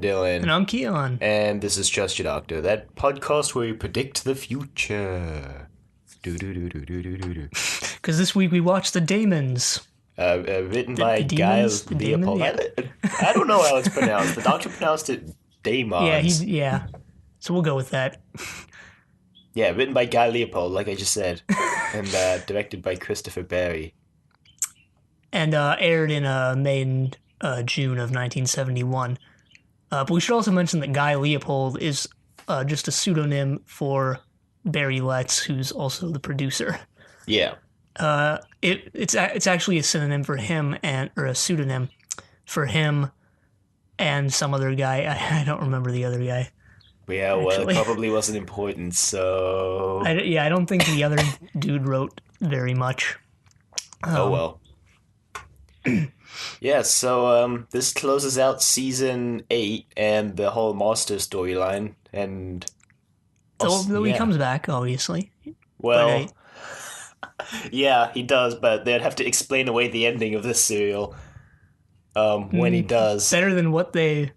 Dylan. And I'm Kiyan. And this is Trust Your Doctor, that podcast where we predict the future. Because this week we watched the Dæmons. Written by Guy Leopold. Yeah. I don't know how it's pronounced. The doctor pronounced it Dæmons. Yeah. So we'll go with that. Yeah, written by Guy Leopold, like I just said. And directed by Christopher Barry. And aired in May and June of 1971. But we should also mention that Guy Leopold is just a pseudonym for Barry Letts, who's also the producer. Yeah. It's actually a synonym for him or a pseudonym for him and some other guy. I don't remember the other guy. Yeah, well, it probably wasn't important, so... I don't think the other dude wrote very much. Oh, well. Yeah, so this closes out season 8 and the whole Master storyline, and... Though he comes back, obviously. Well, yeah, he does, but they'd have to explain away the ending of this serial when he does. Better than what they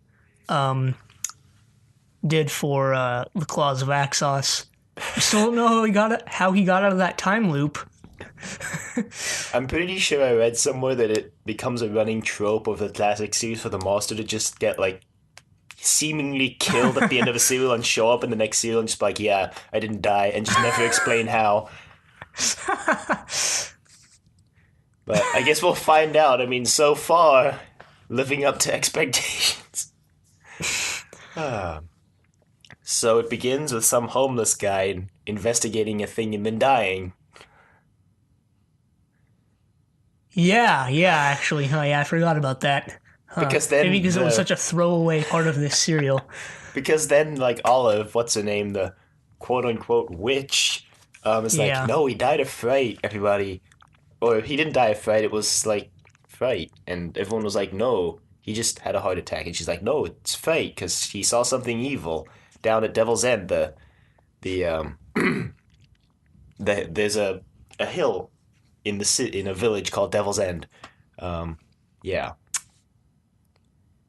did for The Claws of Axos. I still don't know how he got out of that time loop. I'm pretty sure I read somewhere that it becomes a running trope of the classic series for the Master to just get, like, seemingly killed at the end of a serial and show up in the next serial and just be like, yeah, I didn't die, and just never explain how. But I guess we'll find out. I mean, so far, living up to expectations. So it begins with some homeless guy investigating a thing and then dying. Yeah, actually. Oh, yeah, I forgot about that. Because then maybe because it was such a throwaway part of this serial. Because then, like, Olive, what's her name, the quote-unquote witch, is like, no, he died of fright, everybody. Or he didn't die of fright, it was, like, fright. And everyone was like, no, he just had a heart attack. And she's like, no, it's fright, because he saw something evil down at Devil's End. There's a hill in a village called Devil's End.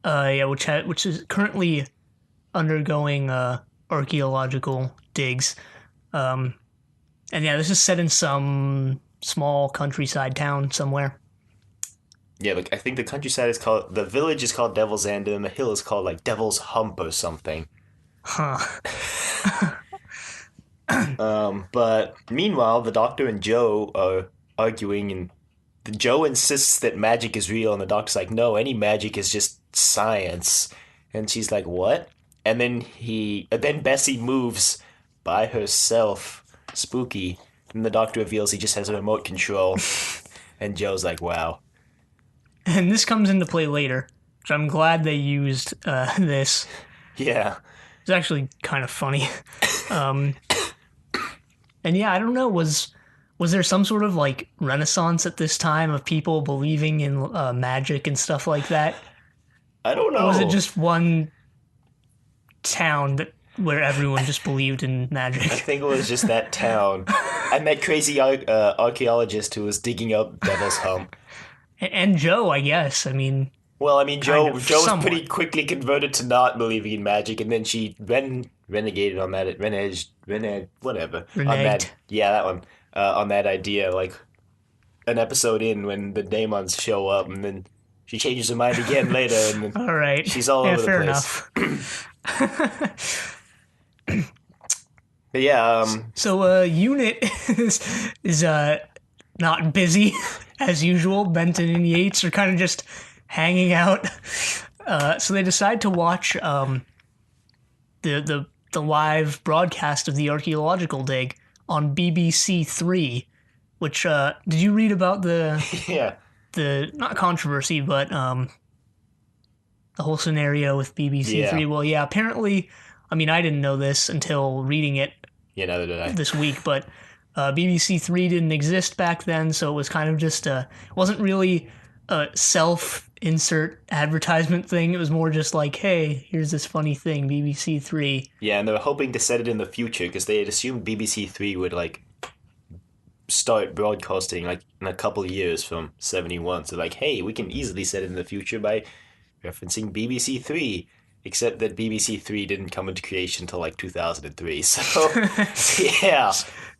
Which is currently undergoing archaeological digs. And yeah, this is set in some small countryside town somewhere. Yeah, like, I think the village is called Devil's End, and the hill is called, like, Devil's Hump or something. Huh. But meanwhile, the Doctor and Joe are arguing, and Joe insists that magic is real, and the Doctor's like, no, any magic is just science. And she's like, what? And then Bessie moves by herself, spooky, and the Doctor reveals he just has a remote control. And Joe's like, wow. And this comes into play later, which I'm glad they used this. Yeah. It's actually kind of funny. And yeah, I don't know, was there some sort of, like, renaissance at this time of people believing in magic and stuff like that? I don't know. Or was it just one town where everyone just believed in magic? I think it was just that town. And that crazy archaeologist who was digging up Devil's Hump. And Joe, I guess. I mean... Well, I mean, Joe was pretty quickly converted to not believing in magic, and then she renegated on that. Whatever. Reneged. On that, yeah, that one. On that idea, like, an episode in when the Dæmons show up, and then she changes her mind again later, and then all right. She's all over the place. Fair enough. But yeah, So, Unit is not busy, as usual. Benton and Yates are kind of just hanging out. So they decide to watch the live broadcast of the archaeological dig on BBC Three, which did you read about the not controversy, but the whole scenario with BBC Three? Well, yeah, apparently, I mean, I didn't know this until reading it. Yeah, neither did I. This week, but BBC Three didn't exist back then, so it was kind of just wasn't really a self-insert advertisement thing. It was more just like, hey, here's this funny thing, BBC Three. Yeah, and they were hoping to set it in the future because they had assumed BBC Three would, like, start broadcasting, like, in a couple of years from 71. So, like, hey, we can easily set it in the future by referencing BBC Three. Except that BBC Three didn't come into creation until like 2003. So, yeah.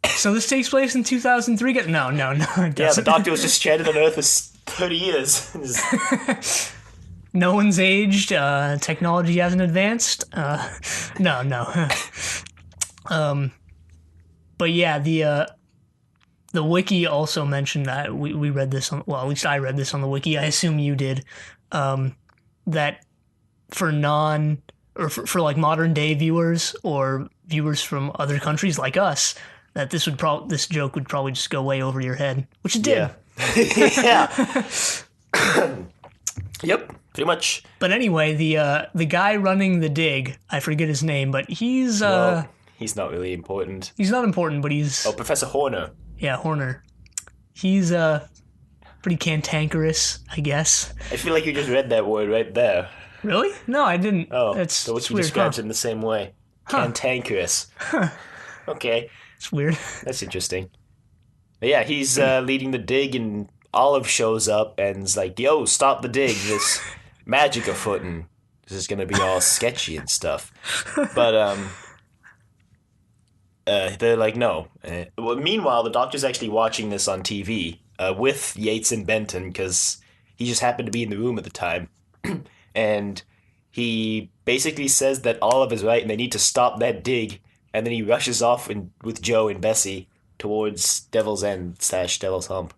So this takes place in 2003? No, it doesn't. Yeah, the Doctor was just stranded on Earth for 30 years. No one's aged. Technology hasn't advanced. No. But yeah, the wiki also mentioned that we read this on. Well, at least I read this on the wiki. I assume you did. That for for like modern day viewers or viewers from other countries like us, that this joke would probably just go way over your head, which it did. Yeah. Yep, pretty much. But anyway, the guy running the dig, I forget his name, but he's he's not really important. He's not important, but he's Professor Horner. Yeah, Horner. He's pretty cantankerous, I guess. I feel like you just read that word right there. Really? No, I didn't. Oh, so what you described it in the same way. Cantankerous. Huh. Okay. It's weird. That's interesting. But yeah, he's leading the dig, and Olive shows up and is like, yo, stop the dig. There's magic afoot, and this is going to be all sketchy and stuff. But they're like, no. Well, meanwhile, the Doctor's actually watching this on TV with Yates and Benton, because he just happened to be in the room at the time. And he basically says that Olive is right and they need to stop that dig. And then he rushes off with Joe and Bessie towards Devil's End / Devil's Hump.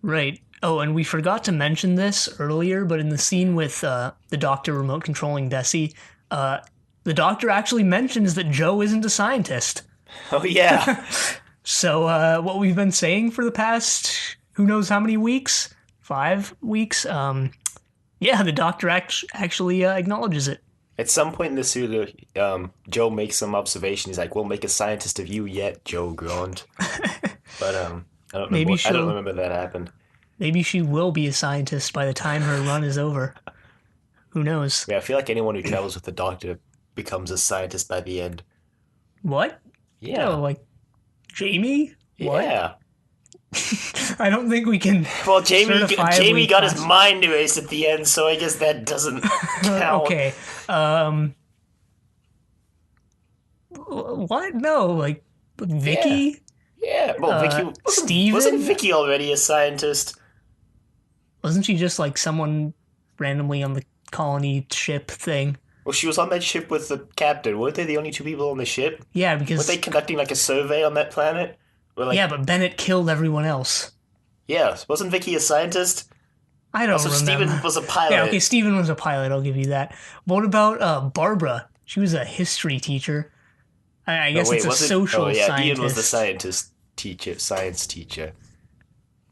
Right. Oh, and we forgot to mention this earlier, but in the scene with the Doctor remote controlling Bessie, the Doctor actually mentions that Joe isn't a scientist. Oh, yeah. So what we've been saying for the past, who knows how many weeks? 5 weeks? Yeah, the Doctor actually acknowledges it. At some point in the suit, Joe makes some observation. He's like, "We'll make a scientist of you yet, Joe Grant." But I don't remember that happened. Maybe she will be a scientist by the time her run is over. Who knows? Yeah, I feel like anyone who travels with the Doctor becomes a scientist by the end. What? Yeah. Oh, like Jamie? What? Yeah. I don't think we can. Well, Jamie got his mind erased at the end, so I guess that doesn't count. Okay. What? No, like Vicky? Yeah. Well, Vicky wasn't Vicky already a scientist? Wasn't she just like someone randomly on the colony ship thing? Well, she was on that ship with the captain. Weren't they the only 2 people on the ship? Yeah, because weren't they conducting like a survey on that planet? Yeah, but Bennett killed everyone else. Yeah, wasn't Vicky a scientist? I don't remember. Steven was a pilot. Yeah, okay, Steven was a pilot, I'll give you that. What about Barbara? She was a history teacher. I guess it's a social scientist. Ian was the science teacher.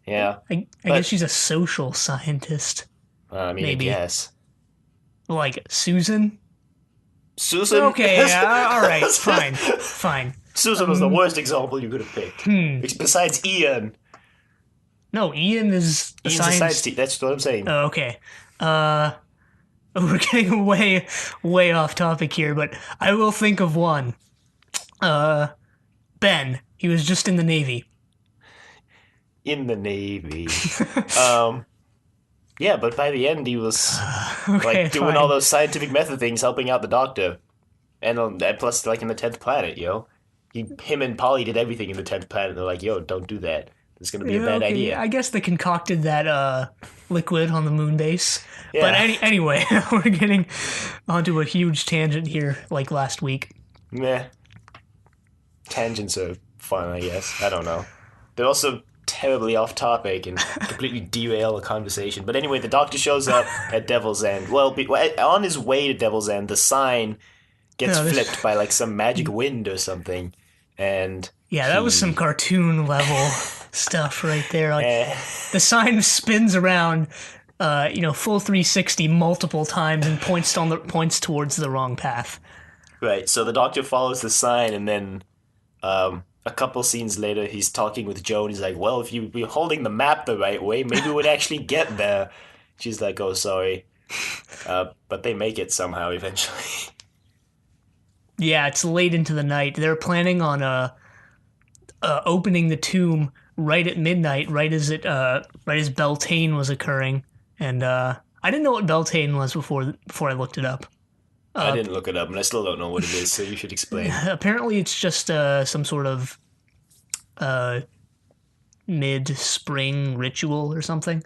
Yeah. I guess she's a social scientist. Maybe. I guess. Like Susan? Susan? Okay, all right, fine. Susan was the worst example you could have picked. Besides Ian. No, Ian's a science teacher. That's what I'm saying. Oh, okay. We're getting way off topic here, but I will think of one. Ben. He was just in the Navy. In the Navy. Yeah, but by the end he was doing all those scientific method things, helping out the Doctor. And plus, like in the 10th Planet, him and Polly did everything in the 10th Planet. They're like, yo, don't do that. It's going to be a bad idea. I guess they concocted that liquid on the moon base. Yeah. But anyway, we're getting onto a huge tangent here, like last week. Meh. Tangents are fun, I guess. I don't know. They're also terribly off topic and completely derail the conversation. But anyway, the Doctor shows up at Devil's End. Well, on his way to Devil's End, the sign gets flipped by like some magic wind or something. And that was some cartoon level stuff right there. Like the sign spins around, full 360 multiple times and points towards the wrong path. Right. So the Doctor follows the sign, and then a couple scenes later, he's talking with Joe, and he's like, "Well, if you were holding the map the right way, maybe we'd actually get there." She's like, "Oh, sorry," but they make it somehow eventually. Yeah, it's late into the night. They're planning on opening the tomb right at midnight, right as Beltane was occurring. And I didn't know what Beltane was before I looked it up. I didn't look it up, and I still don't know what it is, so you should explain. Apparently, it's just some sort of mid-spring ritual or something.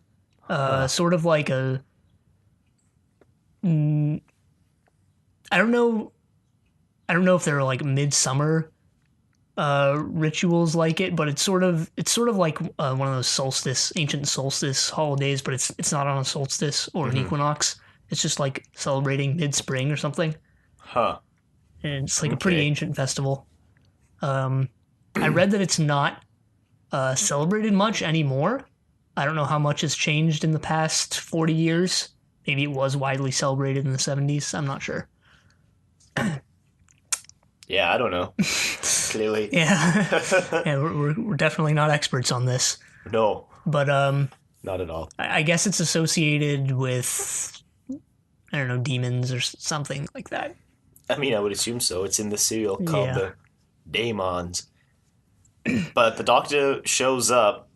Sort of like a... I don't know if they're like midsummer rituals like it, but it's sort of like one of those ancient solstice holidays, but it's not on a solstice or an equinox. It's just like celebrating mid-spring or something. Huh. And it's like a pretty ancient festival. I read that it's not celebrated much anymore. I don't know how much has changed in the past 40 years. Maybe it was widely celebrated in the 70s. I'm not sure. Yeah, I don't know. Clearly. Yeah. Yeah, we're definitely not experts on this. No. But not at all. I guess it's associated with, I don't know, demons or something like that. I mean, I would assume so. It's in the serial called the Dæmons. But the Doctor shows up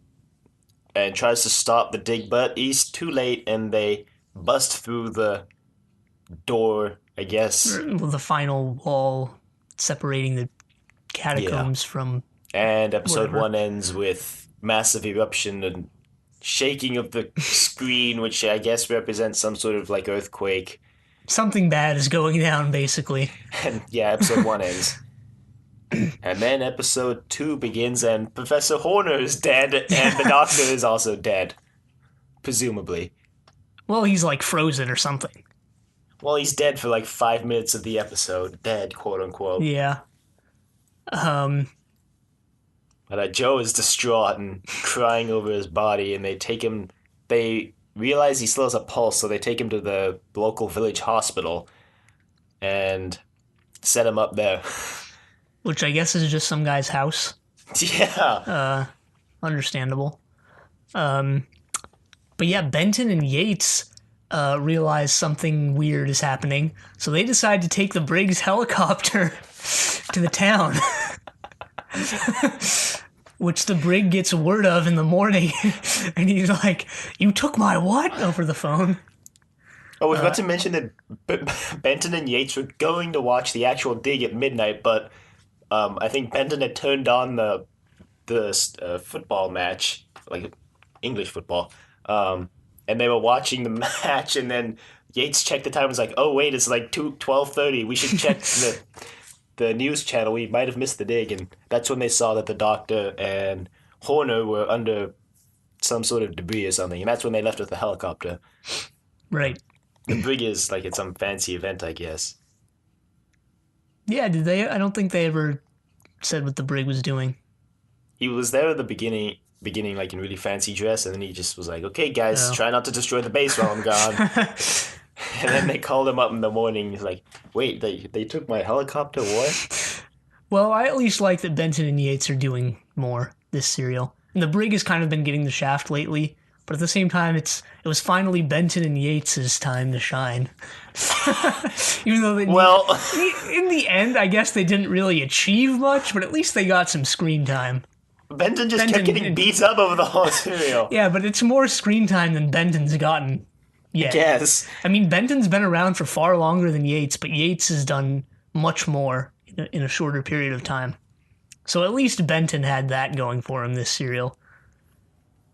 and tries to stop the dig, but he's too late, and they bust through the door, I guess. The final wall separating the catacombs from... And episode whatever. 1 ends with massive eruption and shaking of the screen, which I guess represents some sort of like earthquake. Something bad is going down, basically. And yeah, episode 1 ends. And then episode 2 begins, and Professor Horner is dead, and the Doctor is also dead. Presumably. Well, he's like frozen or something. Well, he's dead for like 5 minutes of the episode. Dead, quote unquote. Yeah. But Joe is distraught and crying over his body, and they realize he still has a pulse, so they take him to the local village hospital and set him up there. Which I guess is just some guy's house. Yeah. Understandable. But yeah, Benton and Yates realize something weird is happening, so they decide to take the Briggs helicopter to the town. Which the Brig gets word of in the morning, and he's like, "You took my what?" over the phone. Oh, we forgot to mention that Benton and Yates were going to watch the actual dig at midnight, but I think Benton had turned on the football match, like English football, and they were watching the match, and then Yates checked the time and was like, "Oh wait, it's like 12:30. We should check the news channel. We might have missed the dig." And that's when they saw that the Doctor and Horner were under some sort of debris or something, and that's when they left with the helicopter. Right. The Brig is like at some fancy event, I guess. Yeah, did they? I don't think they ever said what the Brig was doing. He was there at the beginning like in really fancy dress, and then he just was like, "Okay, guys, try not to destroy the base while I'm gone." And then they called him up in the morning. He's like, "Wait, they took my helicopter? What?" Well, I at least like that Benton and Yates are doing more this serial. And the Brig has kind of been getting the shaft lately, but at the same time, it was finally Benton and Yates' time to shine. Even though in the end, I guess they didn't really achieve much, but at least they got some screen time. Benton kept getting beat up over the whole serial. Yeah, but it's more screen time than Benton's gotten yet. Yes. I mean, Benton's been around for far longer than Yates, but Yates has done much more in a shorter period of time. So at least Benton had that going for him this serial.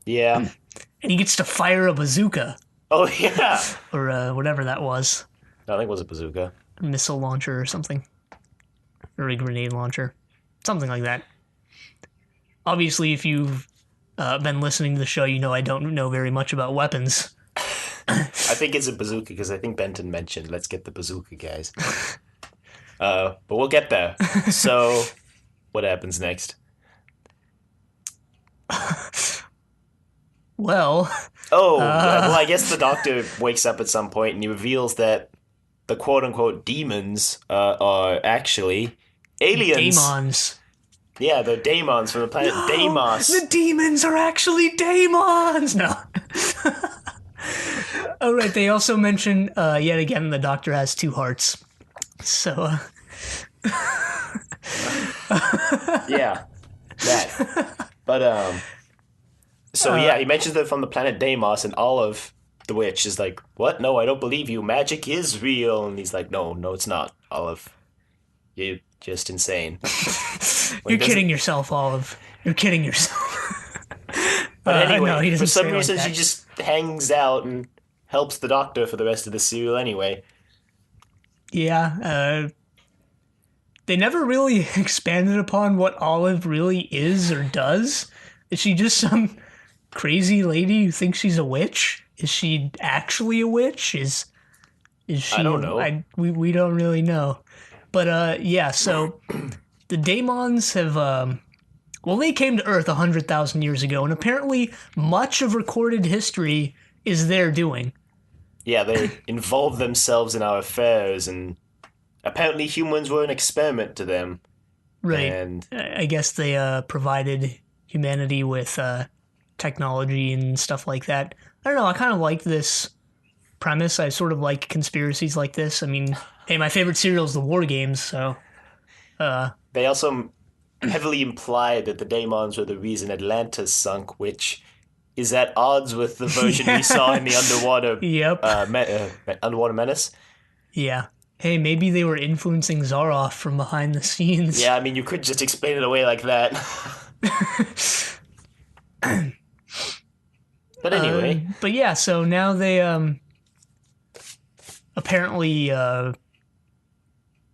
Yeah. And he gets to fire a bazooka. Oh, yeah. Or whatever that was. I think it was a bazooka. A missile launcher or something. Or a grenade launcher. Something like that. Obviously, if you've been listening to the show, you know I don't know very much about weapons. I think it's a bazooka because I think Benton mentioned, "Let's get the bazooka, guys." But we'll get there. So, what happens next? Well... well, I guess the Doctor wakes up at some point and he reveals that the quote-unquote demons are actually aliens. Dæmons. Yeah, they're Dæmons from the planet Deimos. The demons are actually Dæmons! No. Oh, right, they also mention, yet again, the Doctor has 2 hearts. So, Yeah, that. But, so yeah, he mentions they're from the planet Deimos, and all of the witch is like, what? No, I don't believe you. Magic is real. And he's like, no, no, it's not, Olive. You're just insane. You're kidding yourself, Olive. You're kidding yourself. But anyway, no, he doesn't for some say reason, like she just hangs out and helps the Doctor for the rest of the serial anyway. Yeah, they never really expanded upon what Olive really is or does. Is she just some crazy lady who thinks she's a witch? Is she actually a witch? Is she? I don't know. We don't really know. But yeah, so the Dæmons have well, they came to Earth 100,000 years ago, and apparently much of recorded history is their doing. Yeah, they involve themselves in our affairs, and apparently humans were an experiment to them. Right. And I guess they provided humanity with technology and stuff like that. I don't know, I kind of like this premise. I sort of like conspiracies like this. I mean, hey, my favorite serial is the War Games, so... they also heavily imply that the Dæmons were the reason Atlantis sunk, which is at odds with the version we saw in the underwater underwater menace. Yeah. Hey, maybe they were influencing Zaroff from behind the scenes. Yeah, I mean, you could just explain it away like that. But anyway. But yeah, so now they apparently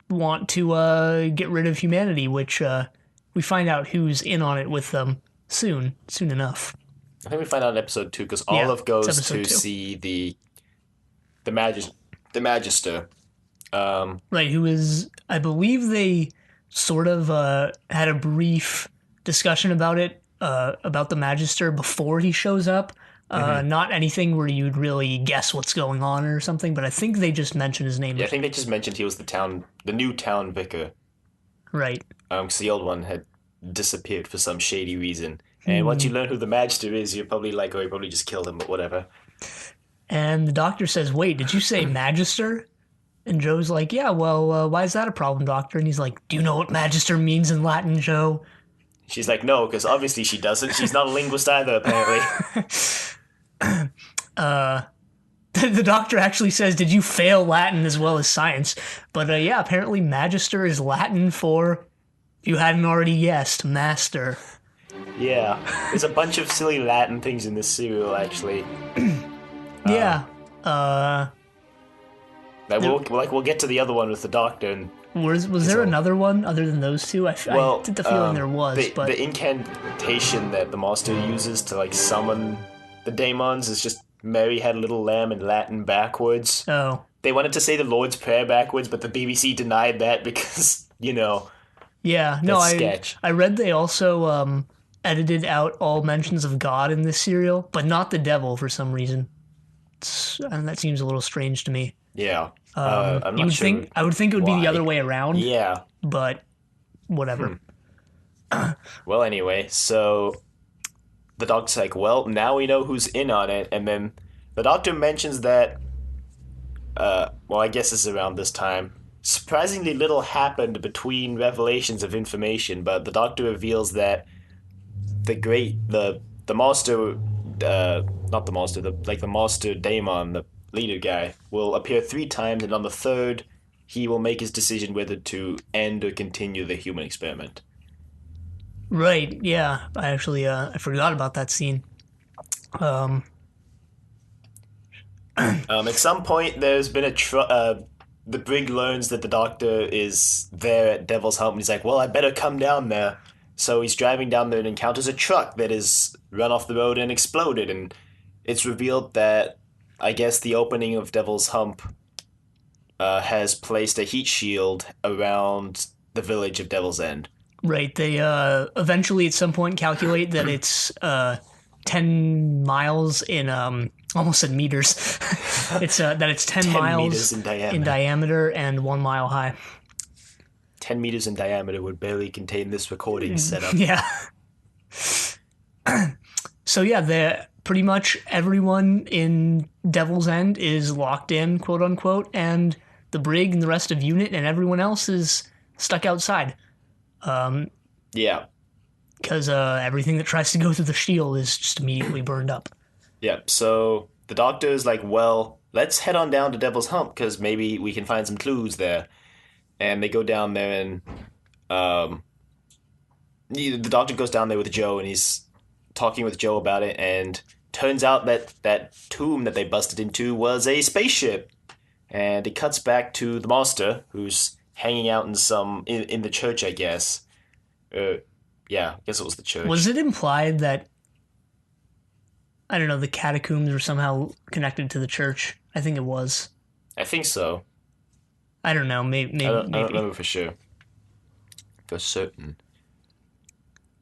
want to get rid of humanity, which we find out who's in on it with them soon enough. I think we find out in episode 2 because Olive goes to see the Magister. Right, who is, I believe they sort of had a brief discussion about it, about the Magister before he shows up. Not anything where you'd really guess what's going on or something, but I think they just mentioned his name. Yeah, I think they just mentioned he was the new town vicar. Right. Because the old one had disappeared for some shady reason. And once you learn who the Magister is, you're probably like, oh, he probably just killed him, but whatever. And the Doctor says, wait, did you say Magister? And Joe's like, yeah, well, why is that a problem, Doctor? And he's like, do you know what Magister means in Latin, Joe? She's like, no, because obviously she doesn't. She's not a linguist either, apparently. The Doctor actually says, did you fail Latin as well as science? But yeah, apparently Magister is Latin for, if you hadn't already guessed, master. Yeah, there's a bunch of silly Latin things in this serial, actually. Yeah. We'll get to the other one with the Doctor. And was there another one other than those two? I did the feeling there was. But the incantation that the Master uses to summon the Dæmons is just Mary had a little lamb in Latin backwards. Oh. They wanted to say the Lord's Prayer backwards, but the BBC denied that because, Yeah, no, sketch. I read they also edited out all mentions of God in this serial, but not the devil for some reason. And that seems a little strange to me. Yeah. I'm not sure. I would think it would be the other way around. Yeah. But whatever. Well, anyway, so the Doctor's like, well, now we know who's in on it. And then the Doctor mentions that, I guess it's around this time. Surprisingly little happened between revelations of information, but the Doctor reveals that the Master, not the Master, the Master Dæmon, the leader guy, will appear 3 times, and on the 3rd, he will make his decision whether to end or continue the human experiment. Right, yeah. I actually, I forgot about that scene. At some point, there's been the brig learns that the Doctor is there at Devil's Hump, and he's like, well, I better come down there. So he's driving down there and encounters a truck that is run off the road and exploded, and it's revealed that, I guess, the opening of Devil's Hump has placed a heat shield around the village of Devil's End. Right, they eventually at some point calculate that it's 10 miles in, almost said meters. It's that it's 10 miles in diameter and 1 mile high. 10 meters in diameter would barely contain this recording setup. Yeah. So yeah, pretty much everyone in Devil's End is locked in, quote unquote, and the brig and the rest of unit and everyone else is stuck outside. Yeah. Because everything that tries to go through the shield is just immediately burned up. Yep, so the doctor's like, well, let's head on down to Devil's Hump because maybe we can find some clues there. And they go down there, and the doctor goes down there with Joe, and he's talking with Joe about it, and turns out that tomb that they busted into was a spaceship. And it cuts back to the master, who's hanging out in the church, I guess. Yeah, I guess it was the church. Was it implied that, I don't know, the catacombs were somehow connected to the church? I think it was. I think so. I don't know. Maybe. I don't know for sure. For certain.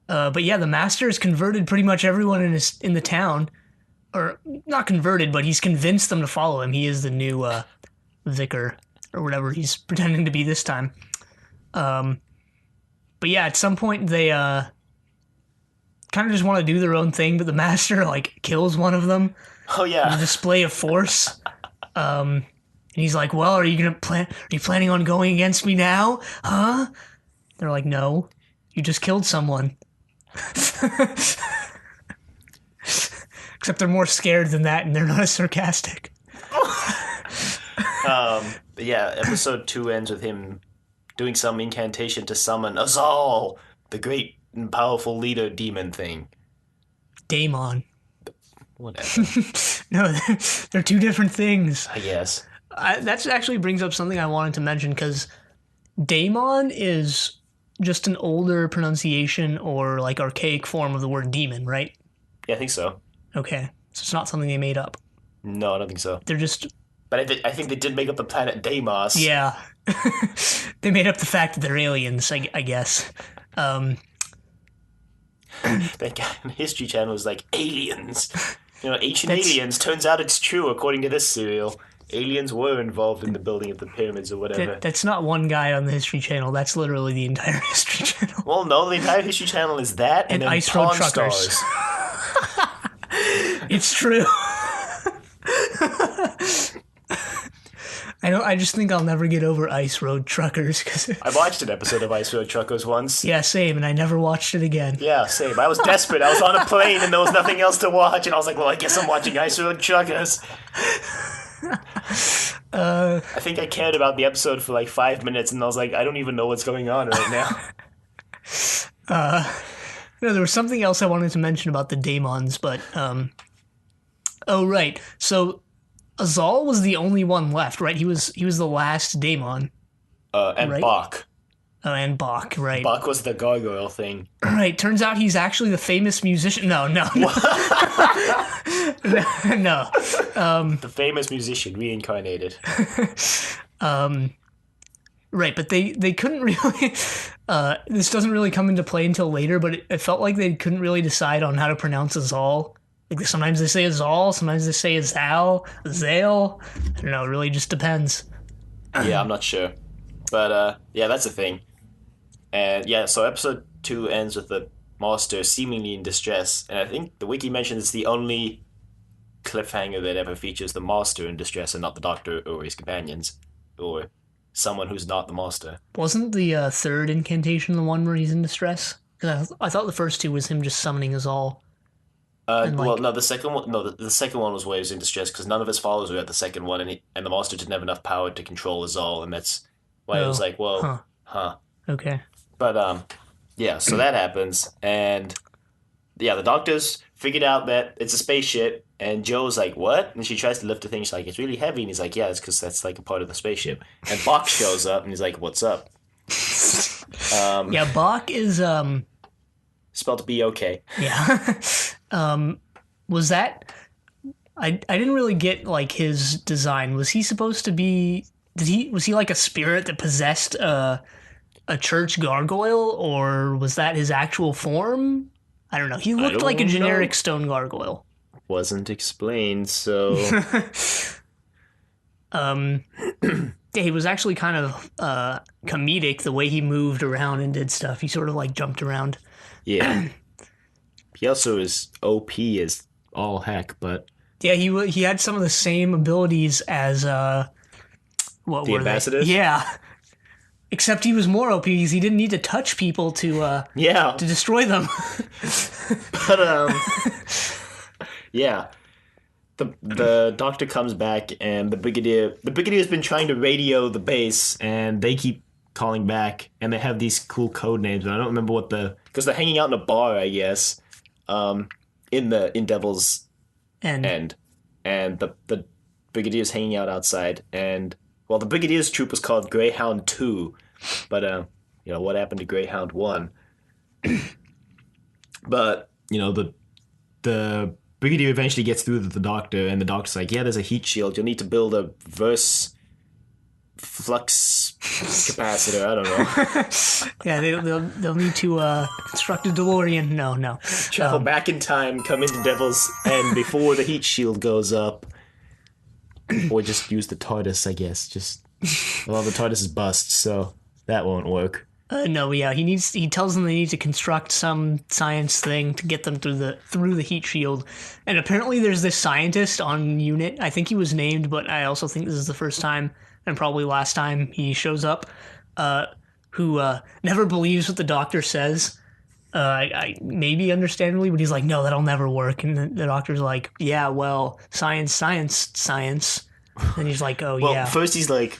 But yeah, the master has converted pretty much everyone in the town. Or, not converted, but he's convinced them to follow him. He is the new vicar, or whatever he's pretending to be this time. But yeah, at some point they kind of just want to do their own thing, but the master like kills one of them. Oh yeah, in a display of force. And he's like, "Well, are you planning on going against me now? Huh?" They're like, "No, you just killed someone." Except they're more scared than that, and they're not as sarcastic. Yeah, episode 2 ends with him doing some incantation to summon Azal, the great and powerful leader demon thing. Daemon. Whatever. No, they're two different things. I guess. That actually brings up something I wanted to mention, because Daemon is just an older pronunciation or like archaic form of the word demon, right? Yeah, I think so. Okay, so it's not something they made up. No, I don't think so. They're just... But I think they did make up the planet Deimos. Yeah. They made up the fact that they're aliens, I guess. That guy on the History Channel was like, aliens. You know, ancient aliens. Turns out it's true, according to this serial. Aliens were involved in the building of the pyramids or whatever. That's not one guy on the History Channel. That's literally the entire History Channel. Well, no, the entire History Channel is that and then Ice Road Pawn Truckers. Stars. It's true. I just think I'll never get over Ice Road Truckers. I watched an episode of Ice Road Truckers once. Yeah, same, and I never watched it again. Yeah, same. I was desperate. I was on a plane and there was nothing else to watch, and I was like, well, I guess I'm watching Ice Road Truckers. I think I cared about the episode for like 5 minutes, and I was like, I don't even know what's going on right now. No, there was something else I wanted to mention about the Dæmons, but oh right, so Azal was the only one left, right? He was the last Dæmon. And right? Bach. Oh, and Bach, right? Bach was the gargoyle thing. Right. Turns out he's actually the famous musician. No. No. The famous musician reincarnated. Right, but they couldn't really... this doesn't really come into play until later, but it felt like they couldn't really decide on how to pronounce Azal. Like, sometimes they say Azal, sometimes they say Azal, Azale. I don't know, it really just depends. Yeah, I'm not sure. But, yeah, that's the thing. And, yeah, so episode 2 ends with the master seemingly in distress. And I think the wiki mentions it's the only cliffhanger that ever features the master in distress and not the doctor or his companions. Or someone who's not the master. Wasn't the third incantation the one where he's in distress? Because I thought the first two was him just summoning Azal. Well, no, the second one. No, the second one was where he was in distress because none of his followers were at the second one, and the master didn't have enough power to control Azal, and that's why it was like, well, huh. Okay. But yeah. So that happens, and yeah, the doctors figured out that it's a spaceship, and Joe's like, what? And she tries to lift the thing. She's like, it's really heavy, and he's like, yeah, it's because that's like a part of the spaceship. And Bach shows up, and he's like, what's up? Yeah, Bach is spelled B-O-K. Yeah. Was that... I didn't really get, like, his design. Was he supposed to be... Was he like a spirit that possessed a church gargoyle, or was that his actual form? I don't know. He looked like a generic stone gargoyle. Wasn't explained, so... Yeah, he was actually kind of comedic the way he moved around and did stuff. He sort of, like, jumped around. Yeah. He also is OP as all heck, but... Yeah, he had some of the same abilities as, what the were ambassadors? They? Yeah. Except he was more OP because he didn't need to touch people to destroy them. But, yeah. the doctor comes back, and the brigadier's been trying to radio the base, and they keep calling back, and they have these cool code names. And I don't remember because they're hanging out in a bar, I guess, in Devil's End, and the brigadier's hanging out outside, and the brigadier's troop was called Greyhound 2, but what happened to Greyhound 1? But the brigadier eventually gets through to the doctor, and the doctor's like, yeah, there's a heat shield. You'll need to build a reverse flux capacitor. I don't know. Yeah, they'll need to construct a DeLorean. No. Travel back in time, come into Devil's End before the heat shield goes up. Or just use the TARDIS, I guess. The TARDIS is bust, so that won't work. No, yeah, he tells them they need to construct some science thing to get them through the heat shield. And apparently there's this scientist on unit. I think he was named, but I also think this is the first time and probably last time he shows up, who never believes what the doctor says. I maybe understandably, but he's like, no, that'll never work. And the doctor's like, yeah, well, science. And he's like, oh, yeah. Well, first he's like,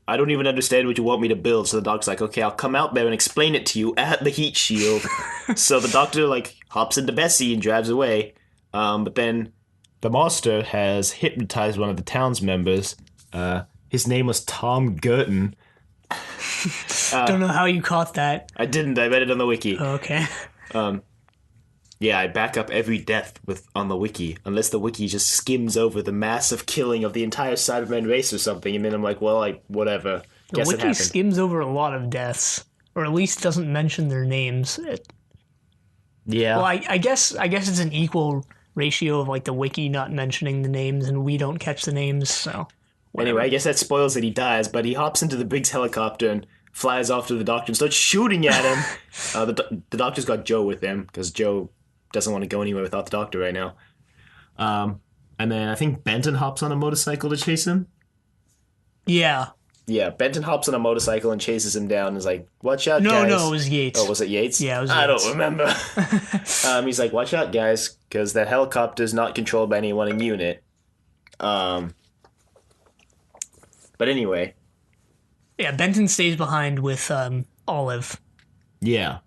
I don't even understand what you want me to build. So the doctor's like, okay, I'll come out there and explain it to you at the heat shield. So the doctor, hops into Bessie and drives away. But then the master has hypnotized one of the town's members. His name was Tom Gurton. Don't know how you caught that. I didn't. I read it on the wiki. Oh, okay. Yeah, I back up every death on the wiki, unless the wiki just skims over the massive killing of the entire Cybermen race or something, and then I'm like, well, whatever. The wiki skims over a lot of deaths, or at least doesn't mention their names. Yeah. Well, I guess it's an equal ratio of the wiki not mentioning the names, and we don't catch the names. So anyway, I guess that spoils that he dies, but he hops into the Briggs helicopter and flies off to the doctor and starts shooting at him. The doctor's got Joe with him because Joe doesn't want to go anywhere without the doctor right now. And then I think Benton hops on a motorcycle to chase him. Yeah. Yeah, Benton hops on a motorcycle and chases him down and is like, watch out, guys. No, it was Yates. Oh, was it Yates? Yeah, it was Yates. I don't remember. He's like, watch out, guys, because that helicopter's not controlled by anyone in unit. But anyway. Yeah, Benton stays behind with Olive. Yeah.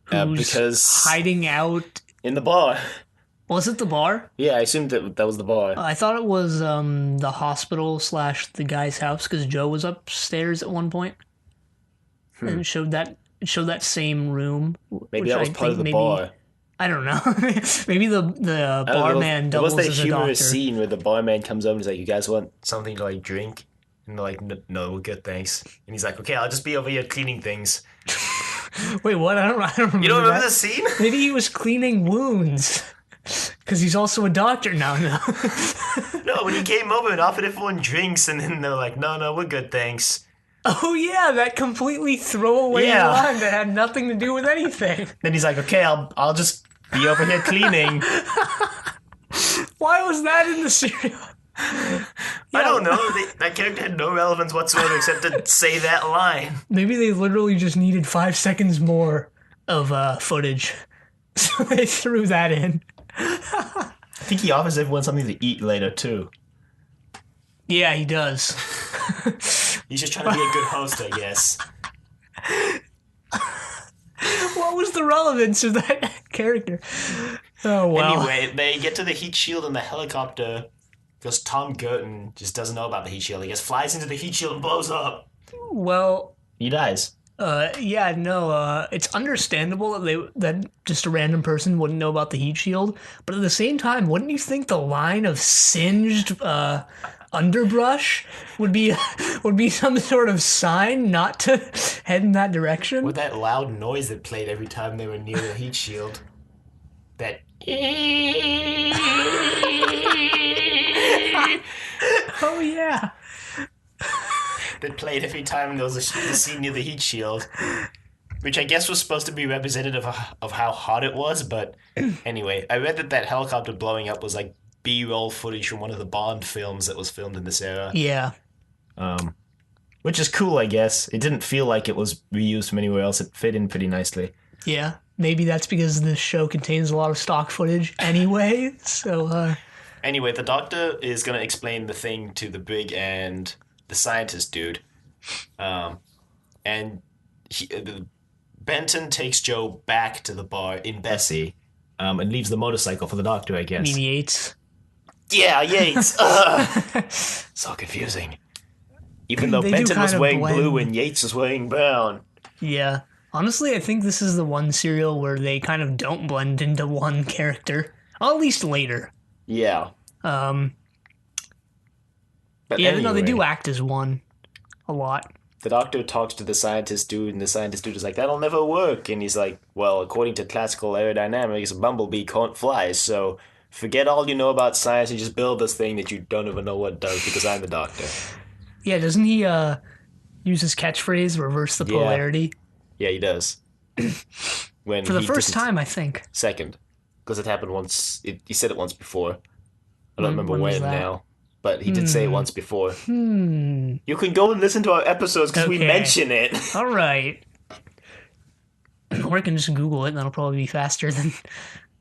Who's because hiding out in the bar. Was it the bar? Yeah, I assumed that was the bar. I thought it was the hospital / the guy's house because Joe was upstairs at one point and it showed that same room. Maybe that was part of the bar. I don't know. Maybe the barman doubles as a doctor. There was that humorous scene where the barman comes over and is like, "You guys want something to drink?" And they're like, "No, we're good, thanks." And he's like, "Okay, I'll just be over here cleaning things." Wait, what? I don't remember. You don't remember the scene? Maybe he was cleaning wounds. Because he's also a doctor now. No, when he came over and offered everyone drinks, and then they're like, no, we're good, thanks. Oh, yeah, that completely throwaway line that had nothing to do with anything. Then he's like, okay, I'll just be over here cleaning. Why was that in the serial? I don't know. That character had no relevance whatsoever except to say that line. Maybe they literally just needed 5 seconds more of footage. So they threw that in. I think he offers everyone something to eat later, too. Yeah, he does. He's just trying to be a good host, I guess. What was the relevance of that character? Oh, well. Anyway, they get to the heat shield in the helicopter because Tom Gurton just doesn't know about the heat shield. He just flies into the heat shield and blows up. Well... He dies. It's understandable that just a random person wouldn't know about the heat shield, but at the same time, wouldn't you think the line of singed underbrush would be some sort of sign not to head in that direction? With that loud noise that played every time they were near the heat shield. That... Oh, yeah. That played every time there was a scene near the heat shield, which I guess was supposed to be representative of how hot it was, but anyway, I read that helicopter blowing up was like B-roll footage from one of the Bond films that was filmed in this era. Yeah. Which is cool, I guess. It didn't feel like it was reused from anywhere else. It fit in pretty nicely. Yeah. Maybe that's because this show contains a lot of stock footage anyway, so... Anyway, the doctor is going to explain the thing to the brig and the scientist dude. And Benton takes Joe back to the bar in Bessie and leaves the motorcycle for the doctor, I guess. You mean Yates? Yeah, Yates. So confusing. Even though They do Benton was kind of wearing blend. blue and Yates was wearing brown. Yeah. Honestly, I think this is the one serial where they kind of don't blend into one character. Well, at least later. Yeah. But But yeah, anyway, no, they do act as one a lot. the doctor talks to the scientist dude, and the scientist dude is like, that'll never work. And he's like, well, according to classical aerodynamics, a bumblebee can't fly, so forget all you know about science and just build this thing that you don't even know what it does because I'm the doctor. Yeah, doesn't he use his catchphrase, reverse the Yeah. polarity? Yeah, he does. When For the he first didn't- time, I think. Second. Because it happened once. He said it once before. I don't remember when was when that? now. But he did say it once before. Hmm. You can go and listen to our episodes because we Okay. mention it. All right. Or I can just Google it, and that'll probably be faster than...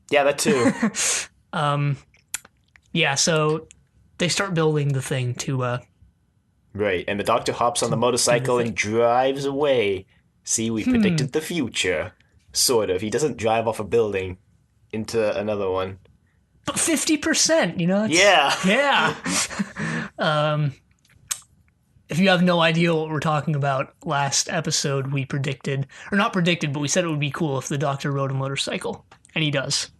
Yeah, that too. Yeah, so they start building the thing to... Right, and the doctor hops on the motorcycle and drives away. See, we predicted the future. Sort of. He doesn't drive off a building into another one. But 50%, you know? Yeah. Yeah. If you have no idea what we're talking about, last episode we predicted, or not predicted, but we said it would be cool if the doctor rode a motorcycle. And he does.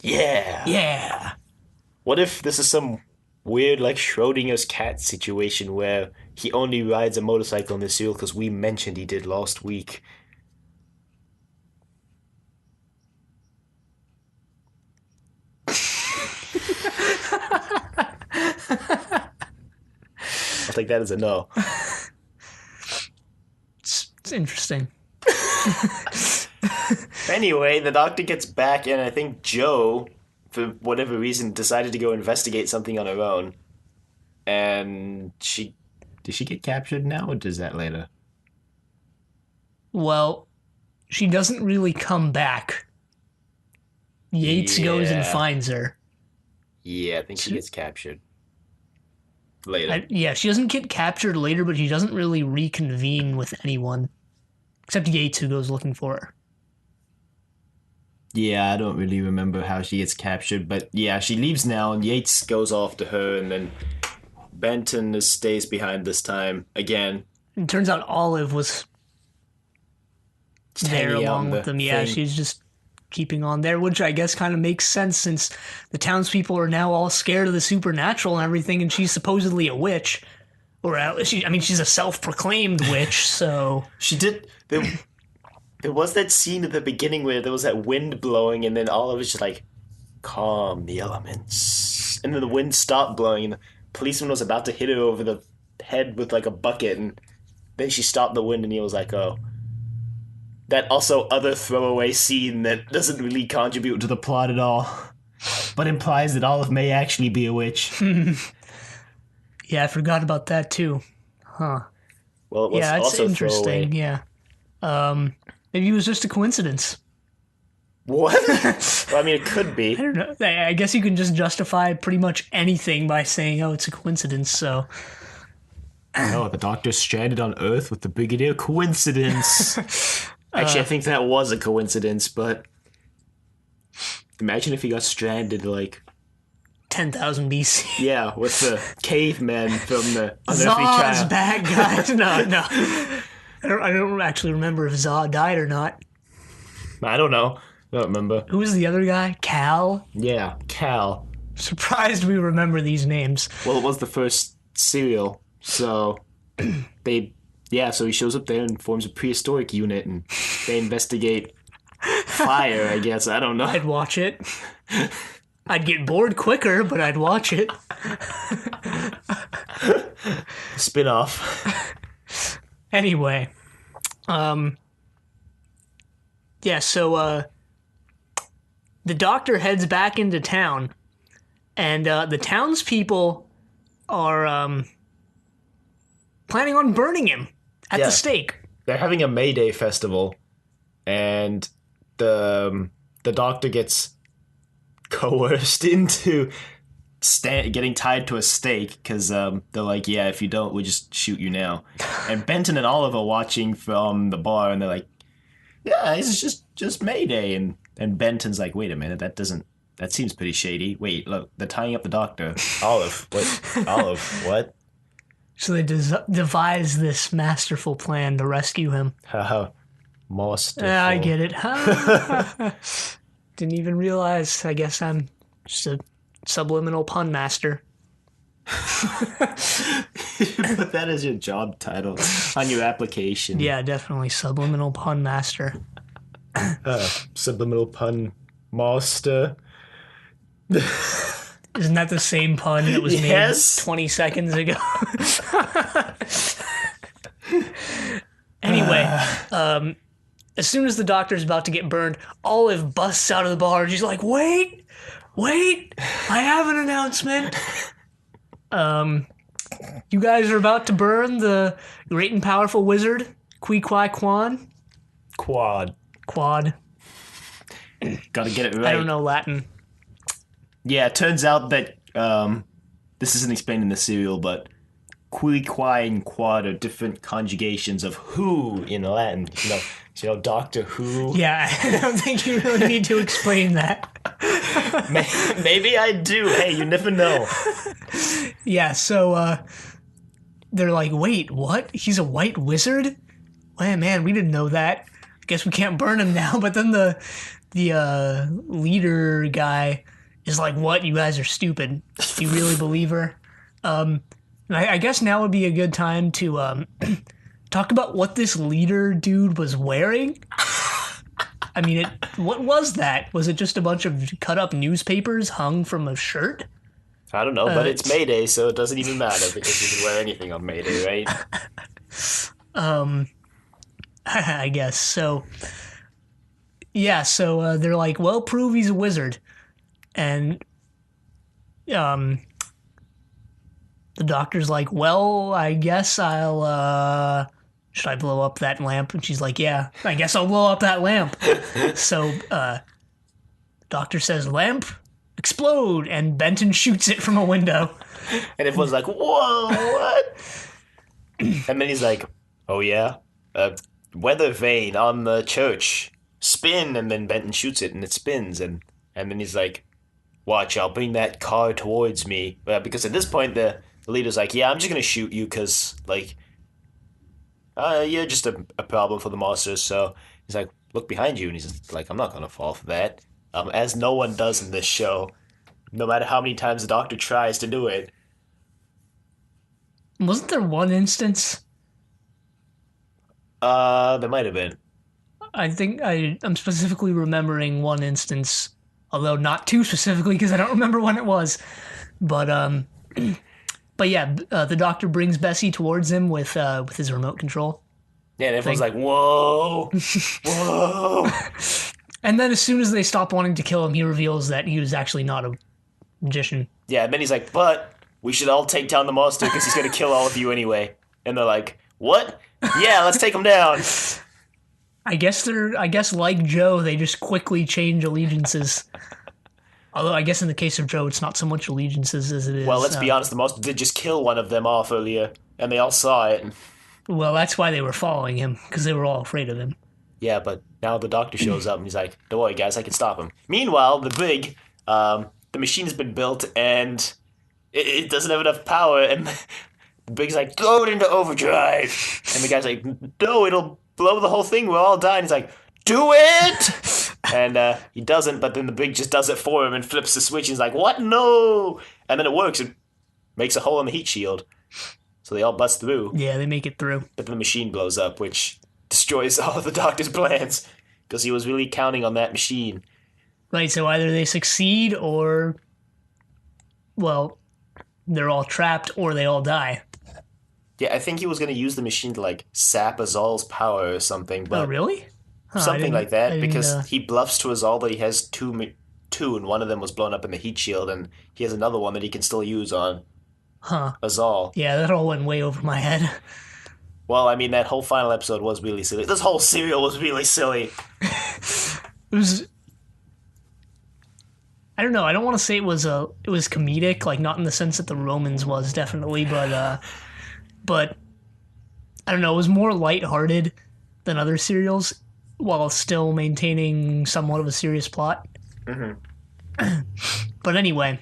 Yeah. Yeah. What if this is some weird, like, Schrodinger's cat situation where he only rides a motorcycle in the serial because we mentioned he did last week? I'll take that as a no. It's interesting. Anyway, the doctor gets back, and I think Joe, for whatever reason, decided to go investigate something on her own. And did she get captured now, or does that later? Well, she doesn't really come back. Yates goes and Yeah. finds her. Yeah, I think she gets captured. Later. Yeah, she doesn't get captured later, but she doesn't really reconvene with anyone. Except Yates, who goes looking for her. Yeah, I don't really remember how she gets captured, but yeah, she leaves now, and Yates goes after her, and then Benton stays behind this time again. And it turns out Olive was Just there hanging out along in with the them. Yeah, thing. she's just keeping on there, which I guess kind of makes sense since the townspeople are now all scared of the supernatural and everything, and she's supposedly a witch. Or, she's a self-proclaimed witch, so... She did. There was that scene at the beginning where there was that wind blowing, and then all of it's just like, calm the elements. And then the wind stopped blowing, and the policeman was about to hit her over the head with like a bucket, and then she stopped the wind, and he was like, oh. That also other throwaway scene that doesn't really contribute to the plot at all, but implies that Olive may actually be a witch. Yeah, I forgot about that too. Huh. Well, it was Yeah, it's also interesting, throwaway. yeah. Maybe it was just a coincidence. What? Well, I mean, it could be. I don't know. I guess you can just justify pretty much anything by saying, oh, it's a coincidence, so... No, the doctor's stranded on Earth with the Brigadier. Coincidence. Actually, I think that was a coincidence, but imagine if he got stranded, like, 10,000 BC. yeah, with the cavemen from the Unearthly Zaw's Child. bad guys. No. I don't actually remember if Zaw died or not. I don't know. I don't remember. Who was the other guy? Cal? Yeah, Cal. Surprised we remember these names. Well, it was the first serial, so so he shows up there and forms a prehistoric unit, and they investigate fire, I guess. I don't know. I'd watch it. I'd get bored quicker, but I'd watch it. Spin-off. Anyway. Yeah, so, the doctor heads back into town, and, the townspeople are, planning on burning him at Yeah. the stake. They're having a May Day festival, and the doctor gets coerced into getting tied to a stake because they're like, yeah, if you don't, we'll just shoot you now. And Benton and Oliver watching from the bar, and they're like, yeah, it's just Mayday. And Benton's like, wait a minute, that seems pretty shady. Wait, look, they're tying up the doctor. Olive, what? Olive, what? So they devise this masterful plan to rescue him. Masterful. I get it. Didn't even realize. I guess I'm just a subliminal pun master. Put that as your job title on your application. Yeah, definitely subliminal pun master. Subliminal pun master. Isn't that the same pun that was made 20 seconds ago? Anyway, as soon as the doctor's about to get burned, Olive busts out of the bar and she's like, wait, I have an announcement. You guys are about to burn the great and powerful wizard, Quan. Quad. Gotta get it right. I don't know Latin. Yeah, it turns out that, this isn't explained in the serial, but qui and quad are different conjugations of who in Latin. You know, Doctor Who. Yeah, I don't think you really need to explain that. Maybe I do. Hey, you never know. Yeah, so they're like, wait, what? He's a white wizard? Well, man, we didn't know that. I guess we can't burn him now. But then the leader guy is like, what? You guys are stupid. Do you really believe her? I guess now would be a good time to talk about what this leader dude was wearing. I mean, what was that? Was it just a bunch of cut-up newspapers hung from a shirt? I don't know, but it's Mayday, so it doesn't even matter because you can wear anything on Mayday, right? I guess. So, yeah, so they're like, well, prove he's a wizard. And the doctor's like, well, I guess I'll, should I blow up that lamp? And she's like, yeah, I guess I'll blow up that lamp. So, doctor says, lamp, explode, and Benton shoots it from a window. And everyone's like, whoa, what? And then he's like, oh yeah? Weather vane on the church. Spin, and then Benton shoots it, and it spins. And then he's like, watch, I'll bring that car towards me. Because at this point, the leader's like, yeah, I'm just going to shoot you because, like, you're just a problem for the monsters. So he's like, look behind you. And he's like, I'm not going to fall for that. As no one does in this show, no matter how many times the doctor tries to do it. Wasn't there one instance? There might have been. I think I'm specifically remembering one instance, although not too specifically because I don't remember when it was. But yeah, the doctor brings Bessie towards him with his remote control. Yeah, and everyone's like, whoa, whoa. And then as soon as they stop wanting to kill him, he reveals that he was actually not a magician. Yeah, and then he's like, but we should all take down the monster because he's going to kill all of you anyway. And they're like, what? Yeah, let's take him down. I guess like Joe, they just quickly change allegiances. Although I guess in the case of Joe, it's not so much allegiances as it is. Well, let's be honest, the monster did just kill one of them off earlier, and they all saw it. Well, that's why they were following him, because they were all afraid of him. Yeah, but now the doctor shows up, and he's like, don't worry, guys, I can stop him. Meanwhile, the machine's been built, and it doesn't have enough power, and the Big's like, throw it into overdrive. And the guy's like, no, it'll blow the whole thing, we'll all die. And he's like, do it! And he doesn't, but then the Big just does it for him and flips the switch, and he's like, what? No! And then it works, it makes a hole in the heat shield. So they all bust through. Yeah, they make it through. But then the machine blows up, which destroys all of the doctor's plans, because he was really counting on that machine. Right, so either they succeed or, well, they're all trapped or they all die. Yeah, I think he was going to use the machine to, like, sap Azal's power or something. But oh, really? Something like that, because he bluffs to Azal that he has two, and one of them was blown up in the heat shield, and he has another one that he can still use on Azal. Yeah, that all went way over my head. Well, I mean, that whole final episode was really silly. This whole serial was really silly. It I don't know. I don't want to say it was comedic, like not in the sense that the Romans was definitely, but I don't know. It was more lighthearted than other serials, while still maintaining somewhat of a serious plot. Mm-hmm. But anyway,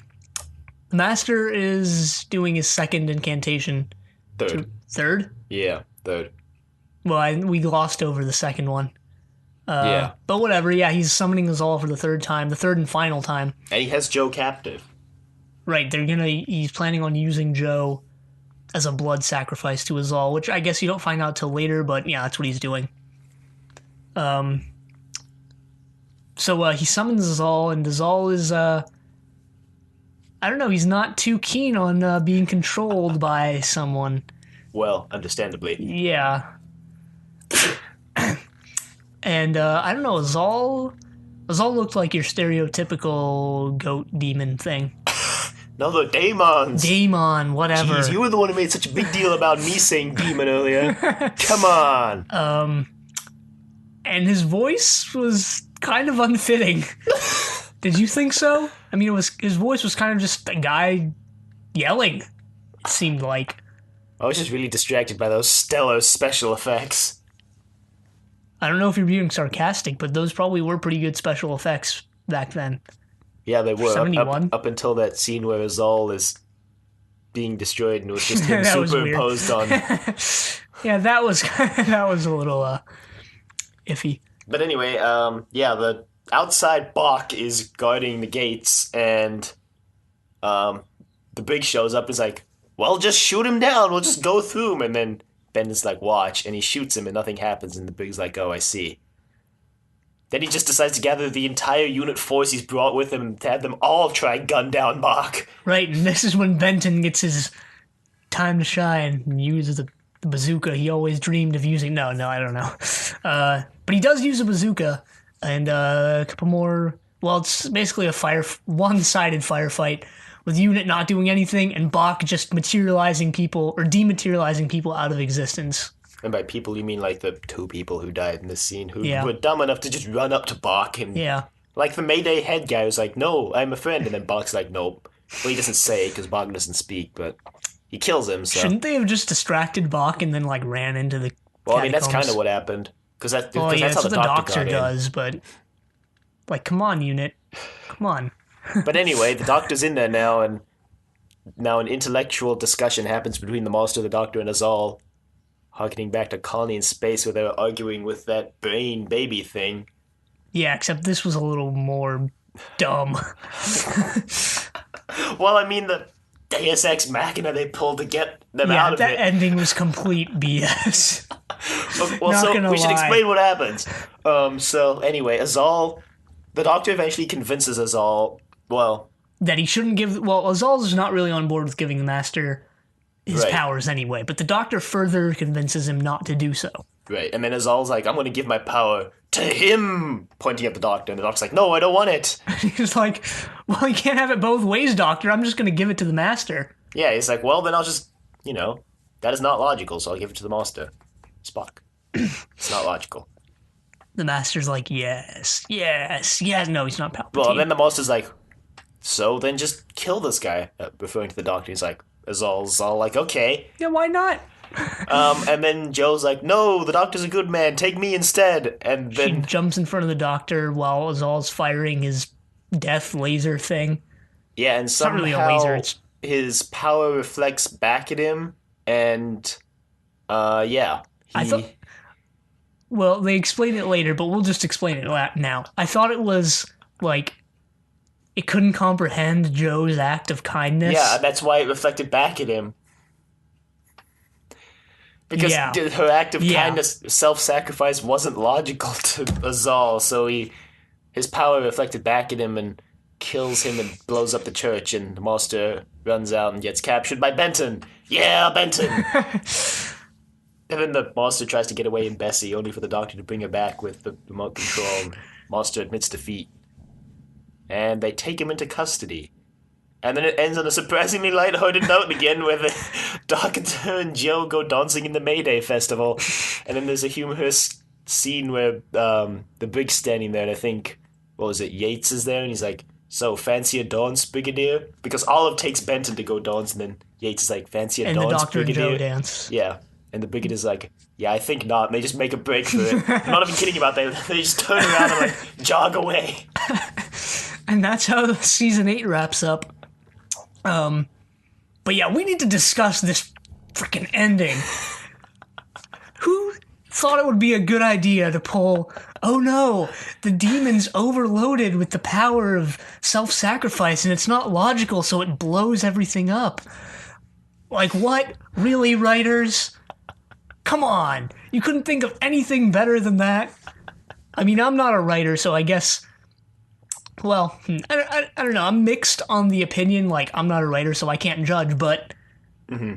the Master is doing his second incantation. Third? Yeah, third. Well, we glossed over the second one. Yeah. But whatever, yeah, he's summoning us all for the third time, the third and final time. And he has Joe captive. Right, he's planning on using Joe as a blood sacrifice to Azal, which I guess you don't find out till later, but yeah, that's what he's doing. So he summons Azal, and Azal is, I don't know, he's not too keen on being controlled by someone. Well, understandably. Yeah. And, I don't know, Azal looked like your stereotypical goat demon thing. No, the Dæmons. Daemon, whatever. Jeez, you were the one who made such a big deal about me saying demon earlier. Come on. And his voice was kind of unfitting. Did you think so? I mean, his voice was kind of just a guy yelling, it seemed like. I was just really distracted by those stellar special effects. I don't know if you're being sarcastic, but those probably were pretty good special effects back then. Yeah, they were. 71? Up until that scene where Azal is being destroyed and it was just him superimposed on. Yeah, that was a little iffy. But anyway, the outside Bach is guarding the gates, and the Brig shows up and is like, well, just shoot him down. We'll just go through him. And then Ben is like, watch, and he shoots him and nothing happens, and the Brig's like, oh, I see. Then he just decides to gather the entire unit force he's brought with him and to have them all try gun down Bach. Right, and this is when Benton gets his time to shine and uses the bazooka he always dreamed of using. No, I don't know. But he does use a bazooka, and a couple more... Well, it's basically a one-sided firefight with unit not doing anything and Bach just materializing people, or dematerializing people out of existence. And by people, you mean like the two people who died in this scene who were dumb enough to just run up to Bach and... Yeah. Like the Mayday head guy who's like, no, I'm a friend. And then Bach's like, nope. Well, he doesn't say because Bach doesn't speak, but he kills him, so... Shouldn't they have just distracted Bach and then, like, ran into the Well, catacombs? I mean, that's kind of what happened. Because that's how what the doctor does, but... Like, come on, unit. Come on. But anyway, the doctor's in there now, and now an intellectual discussion happens between the Master, the Doctor, and Azal, harkening back to Colony in Space where they were arguing with that brain baby thing. Yeah, except this was a little more dumb. Well, I mean, the Deus Ex Machina they pulled to get them out of it. Yeah, that ending was complete BS. Well, so we should explain what happens. So anyway, Azal, the Doctor eventually convinces Azal, well... that he shouldn't give... Well, Azal's not really on board with giving the Master his powers anyway, but the Doctor further convinces him not to do so. Right, and then Azal's like, I'm going to give my power to him, pointing at the Doctor, and the Doctor's like, no, I don't want it. He's like, well, you can't have it both ways, Doctor. I'm just going to give it to the Master. Yeah, he's like, well, then I'll just, that is not logical, so I'll give it to the Master. Spock. It's not logical. The Master's like, yes. No, he's not Palpatine. Well, then the Master's like, so then just kill this guy, referring to the Doctor. He's like, Azal's all like, okay. Yeah, why not? And then Joe's like, no, the Doctor's a good man, take me instead. And then she jumps in front of the Doctor while Azal's firing his death laser thing. Yeah, and somehow not really a laser, it's... his power reflects back at him, and I thought... Well, they explain it later, but we'll just explain it now. I thought it was, like, it couldn't comprehend Joe's act of kindness. Yeah, that's why it reflected back at him. Because her act of kindness, self-sacrifice, wasn't logical to Azal, so his power reflected back at him and kills him and blows up the church, and the Master runs out and gets captured by Benton. Yeah, Benton! And then the Master tries to get away in Bessie, only for the Doctor to bring her back with the remote control, and Master admits defeat. And they take him into custody. And then it ends on a surprisingly lighthearted note again, where the Doctor and Joe go dancing in the Mayday Festival. And then there's a humorous scene where the Brig's standing there, and I think, what was it, Yates is there, and he's like, so fancy a Dawn's Brigadier? Because Olive takes Benton to go Dawn's, and then Yates is like, fancy a And the Dawn's Doctor and Brigadier? Joe dance. Yeah. And the Brigadier's like, yeah, I think not. And they just make a break for it. I'm not even kidding about that. They just turn around and like jog away. And that's how season 8 wraps up. But yeah, we need to discuss this freaking ending. Who thought it would be a good idea to pull, oh no, the demon's overloaded with the power of self-sacrifice and it's not logical, so it blows everything up. Like, what? Really, writers? Come on. You couldn't think of anything better than that? I mean, I'm not a writer, so I guess... Well, I don't know. I'm mixed on the opinion. Like, I'm not a writer, so I can't judge, but... Mm-hmm.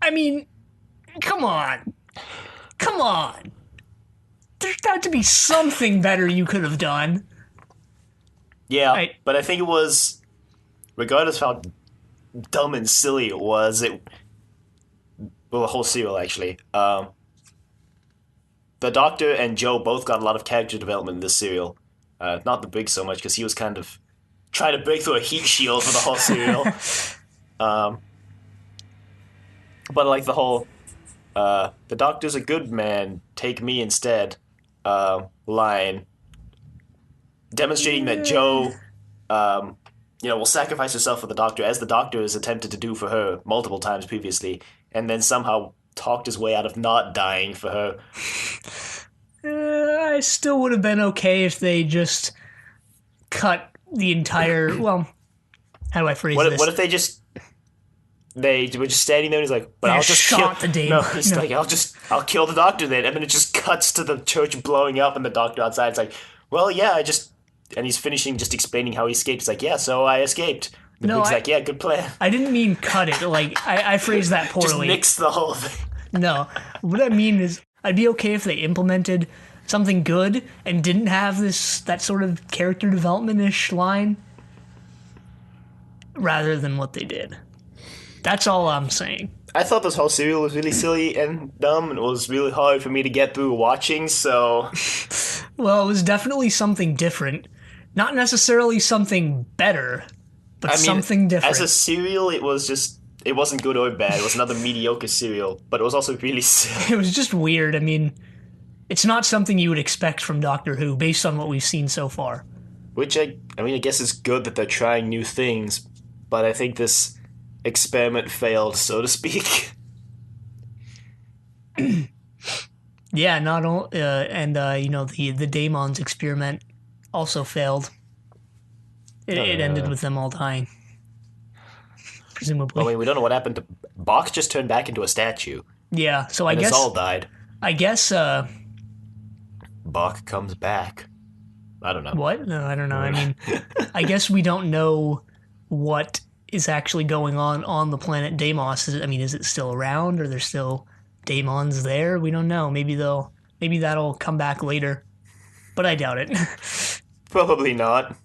I mean, come on. Come on. There's got to be something better you could have done. Yeah, but I think it was... Regardless of how dumb and silly it was, well, the whole serial, actually. The Doctor and Joe both got a lot of character development in this serial. Not the Big so much, because he was kind of trying to break through a heat shield for the whole serial. But like the whole, the Doctor's a good man, take me instead, line, demonstrating that Joe, will sacrifice herself for the Doctor, as the Doctor has attempted to do for her multiple times previously, and then somehow talked his way out of not dying for her. I still would have been okay if they just cut the entire... Well, how do I phrase this? What if they were just standing there and he's like, but I'll just kill... the Dæmon. No, he's like, I'll kill the Doctor then. And then it just cuts to the church blowing up and the Doctor outside. It's like, well, yeah, And he's finishing just explaining how he escaped. He's like, yeah, so I escaped. The Big's like, yeah, good plan. I didn't mean cut it. Like, I phrased that poorly. Just nix the whole thing. No. What I mean is, I'd be okay if they implemented something good and didn't have that sort of character development-ish line rather than what they did. That's all I'm saying. I thought this whole serial was really silly and dumb, and it was really hard for me to get through watching, so... Well, it was definitely something different. Not necessarily something better, but something different. As a serial, it wasn't good or bad. It was another mediocre serial, but it was also really silly. It was just weird. I mean, it's not something you would expect from Doctor Who, based on what we've seen so far. Which, I guess it's good that they're trying new things, but I think this experiment failed, so to speak. Yeah, not only... the Dæmons experiment also failed. It ended with them all dying. Presumably. I mean, we don't know what happened to... Bach just turned back into a statue. Yeah, so I guess... all died. I guess, Bach comes back. I don't know. What? No, I don't know. I mean, I guess we don't know what is actually going on the planet Deimos. Is it still around? Are there still Dæmons there? We don't know. Maybe that'll come back later. But I doubt it. Probably not.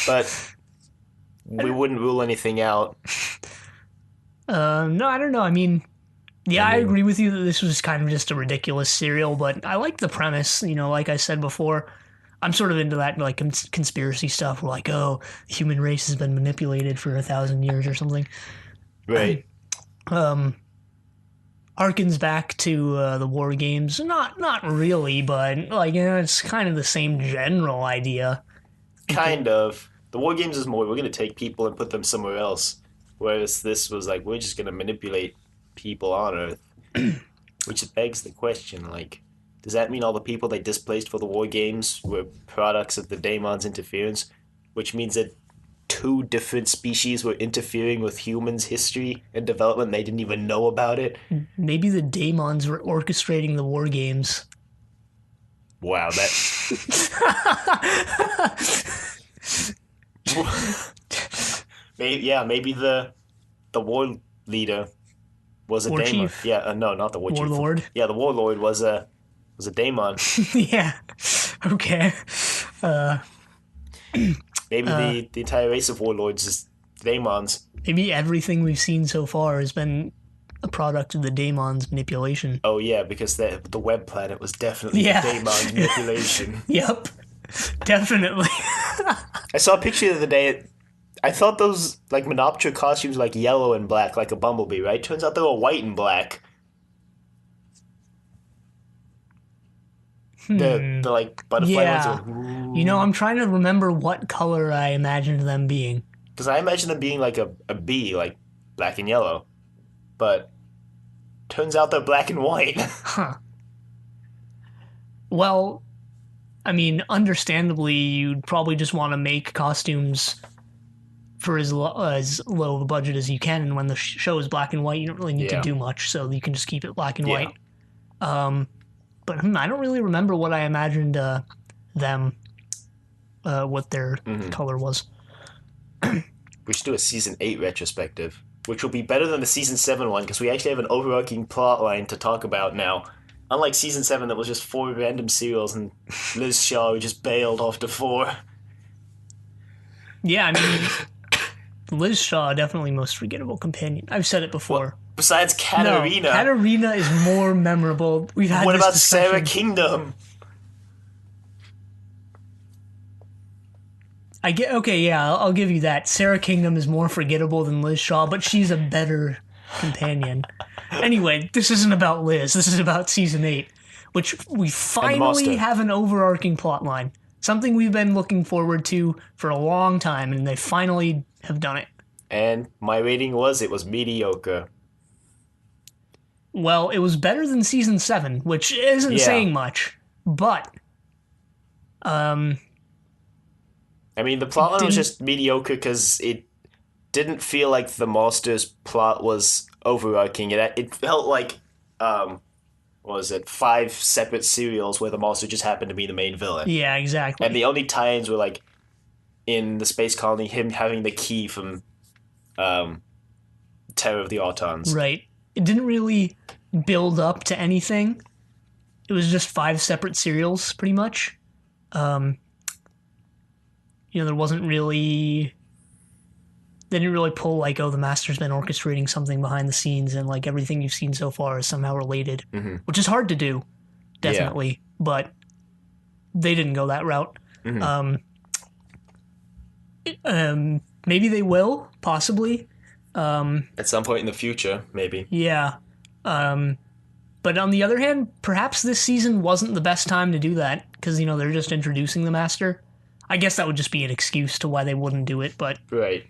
But we wouldn't rule anything out. No, I don't know. I mean, I agree with you that this was kind of just a ridiculous serial, but I like the premise. Like I said before, I'm sort of into that like conspiracy stuff. We're like, oh, the human race has been manipulated for 1,000 years or something. Right. Harkens back to the war games. Not really, but it's kind of the same general idea. Kind of. The war games is more, we're going to take people and put them somewhere else. Whereas this was like, we're just going to manipulate people on Earth. Which begs the question, like, does that mean all the people they displaced for the war games were products of the Dæmons' interference? Which means that 2 different species were interfering with humans' history and development, and they didn't even know about it? Maybe the Dæmons were orchestrating the war games. Wow, that... maybe the war leader was a Dæmon. Chief. Yeah, no, not the war chief. Warlord. Yeah, the warlord was a Dæmon. Yeah. Okay. Maybe the entire race of warlords is Dæmons. Maybe everything we've seen so far has been a product of the Dæmons' manipulation. Oh yeah, because the web planet was definitely the Dæmons' manipulation. Yep. Definitely. I saw a picture the other day. I thought those like Monoptera costumes were like yellow and black, like a bumblebee, right? Turns out they were white and black. The like butterfly ones Yeah. are. I'm trying to remember what color I imagined them being. Because I imagine them being like a bee, like black and yellow. But turns out they're black and white. Huh. Well, I mean, understandably, you'd probably just want to make costumes for as low of a budget as you can, and when the show is black and white, you don't really need to do much, so you can just keep it black and white. But I don't really remember what I imagined them, what their color was. We should do a season 8 retrospective, which will be better than the season 7 one because we actually have an overarching plot line to talk about now. Unlike season 7 that was just 4 random serials and Liz Shaw just bailed after 4. Yeah, I mean, Liz Shaw, definitely most forgettable companion. I've said it before. Well, besides Katarina. No, Katarina is more memorable. We've had What this about discussion. Sarah Kingdom? I'll give you that. Sarah Kingdom is more forgettable than Liz Shaw, but she's a better companion. Anyway, this isn't about Liz. This is about season 8, which we finally have an overarching plot line. Something we've been looking forward to for a long time, and they finally have done it. And my rating was it was mediocre. Well, it was better than season 7, which isn't saying much, but I mean, the plotline was just mediocre because it didn't feel like the Master's plot was overarching. It felt like, what was it, 5 separate serials where the Master just happened to be the main villain. Yeah, exactly. And the only tie-ins were like, in the space colony, him having the key from Terror of the Autons. Right. It didn't really build up to anything. It was just 5 separate serials, pretty much. There wasn't really... They didn't really pull like, oh, the Master's been orchestrating something behind the scenes and like everything you've seen so far is somehow related, which is hard to do, definitely. Yeah. But they didn't go that route. Maybe they will, possibly. At some point in the future, maybe. Yeah. But on the other hand, perhaps this season wasn't the best time to do that because, they're just introducing the Master. I guess that would just be an excuse to why they wouldn't do it, but... Right.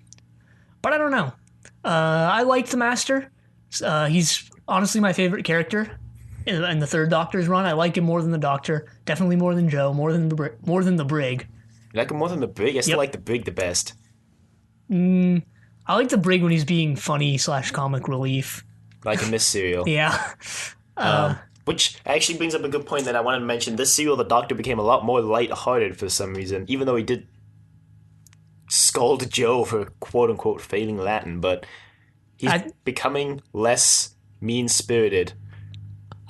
But I don't know. I like the Master. He's honestly my favorite character in the Third Doctor's run. I like him more than the Doctor. Definitely more than Joe. More than the Brig. You like him more than the Brig? I still like the Brig the best. I like the Brig when he's being funny / comic relief. Like in this serial. Yeah. Which actually brings up a good point that I wanted to mention. This serial, the Doctor became a lot more light-hearted for some reason, even though he did scold Joe for quote-unquote failing Latin, but he's becoming less mean-spirited.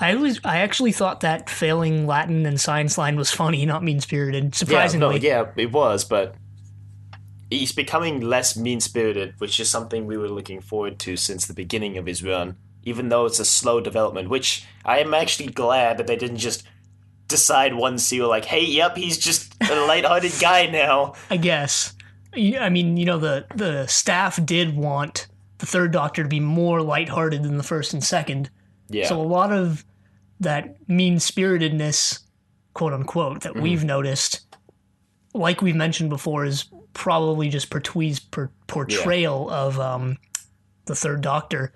I actually thought that failing Latin and science line was funny, not mean-spirited, surprisingly. Yeah, it was, but he's becoming less mean-spirited, which is something we were looking forward to since the beginning of his run, even though it's a slow development, which I am actually glad that they didn't just decide one serial like, hey, yep, he's just a lighthearted guy now. I guess. I mean, the staff did want the Third Doctor to be more lighthearted than the first and second. Yeah. So a lot of that mean-spiritedness, quote-unquote, that we've noticed, like we've mentioned before, is probably just Pertwee's portrayal of the Third Doctor.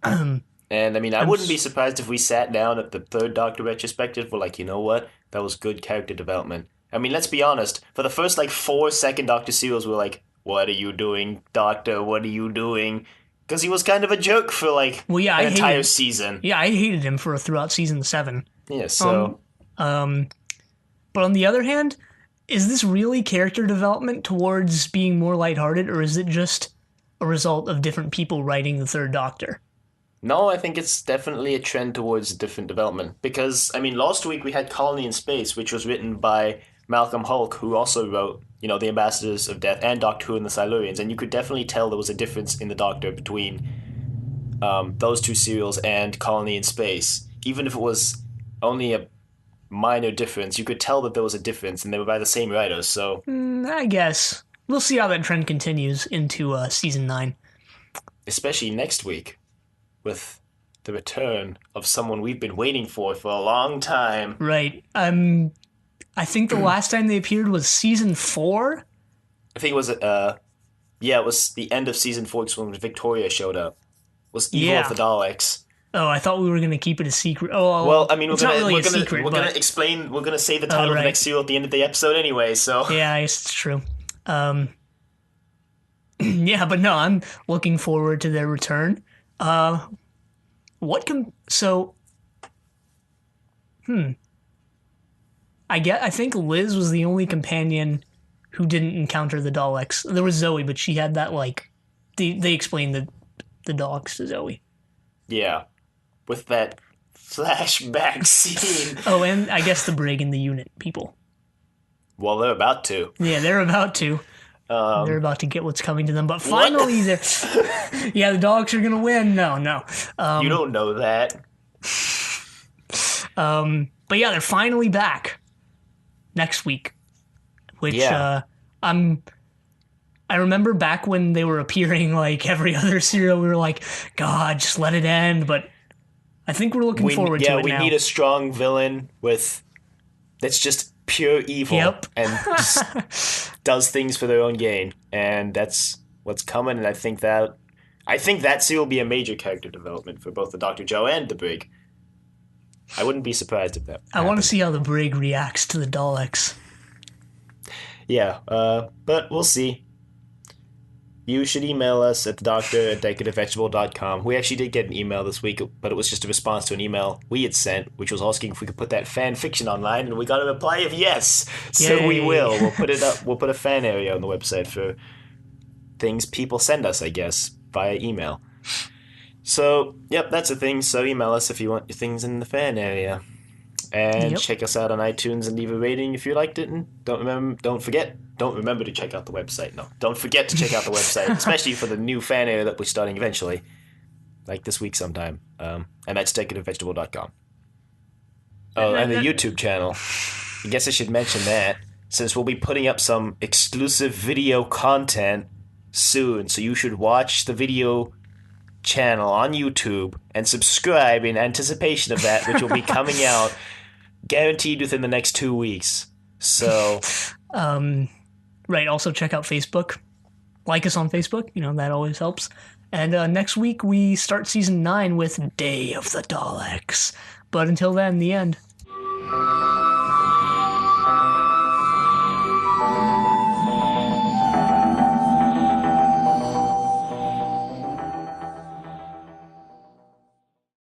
And I mean, I wouldn't be surprised if we sat down at the Third Doctor retrospective. We're like, you know what? That was good character development. I mean, let's be honest. For the first 4 Second Doctor serials, we're like, what are you doing, Doctor? What are you doing? Because he was kind of a jerk for an entire season. Yeah, I hated him throughout season 7. Yeah, so. But on the other hand, is this really character development towards being more lighthearted, or is it just a result of different people writing the Third Doctor? No, I think it's definitely a trend towards different development. Because, I mean, last week we had Colony in Space, which was written by Malcolm Hulke, who also wrote, The Ambassadors of Death and Doctor Who and the Silurians. And you could definitely tell there was a difference in the Doctor between those 2 serials and Colony in Space. Even if it was only a minor difference, you could tell that there was a difference, and they were by the same writers, so... I guess. We'll see how that trend continues into season 9. Especially next week, with the return of someone we've been waiting for a long time. Right. I think the last time they appeared was season 4? I think it was, it was the end of season 4 when Victoria showed up. It was Evil of the Daleks. Oh, I thought we were going to keep it a secret. Oh, well, I mean, we're going to explain, we're going to say the title of the next serial at the end of the episode anyway, so. Yeah, it's true. Yeah, but no, I'm looking forward to their return. I think Liz was the only companion who didn't encounter the Daleks. There was Zoe, but she had that, like, they explained the Daleks to Zoe. Yeah, with that flashback scene. Oh, and I guess the Brig and the unit people. Well, they're about to. Yeah, they're about to. They're about to get what's coming to them, but finally they're... Yeah, the Daleks are going to win. No. You don't know that. But yeah, they're finally back next week, which I remember back when they were appearing like every other serial, we were like, God, just let it end. But I think we're looking forward to it now. Yeah, we need a strong villain that's just pure evil and just does things for their own gain. And that's what's coming. And I think that serial will be a major character development for both the Dr. Joe and the Brig. I wouldn't be surprised if that happened. I want to see how the Brig reacts to the Daleks. Yeah, but we'll see. You should email us at thedoctor@decorativevegetable.com. We actually did get an email this week, but it was just a response to an email we had sent, which was asking if we could put that fan fiction online, and we got a reply of yes. So Yay. We will. We'll put it up. We'll put a fan area on the website for things people send us, I guess, via email. So, yep, that's a thing. So email us if you want your things in the fan area. And check us out on iTunes and leave a rating if you liked it. And don't remember to check out the website. No, don't forget to check out the website, especially for the new fan area that we're starting eventually, like this week sometime. And that's decorativevegetable.com. Oh, and the YouTube channel. I guess I should mention that, since we'll be putting up some exclusive video content soon. So you should watch the video channel on YouTube and subscribe in anticipation of that, which will be coming out guaranteed within the next 2 weeks. So right, also check out Facebook, like us on Facebook, that always helps. And next week we start season 9 with Day of the Daleks, but until then, the end.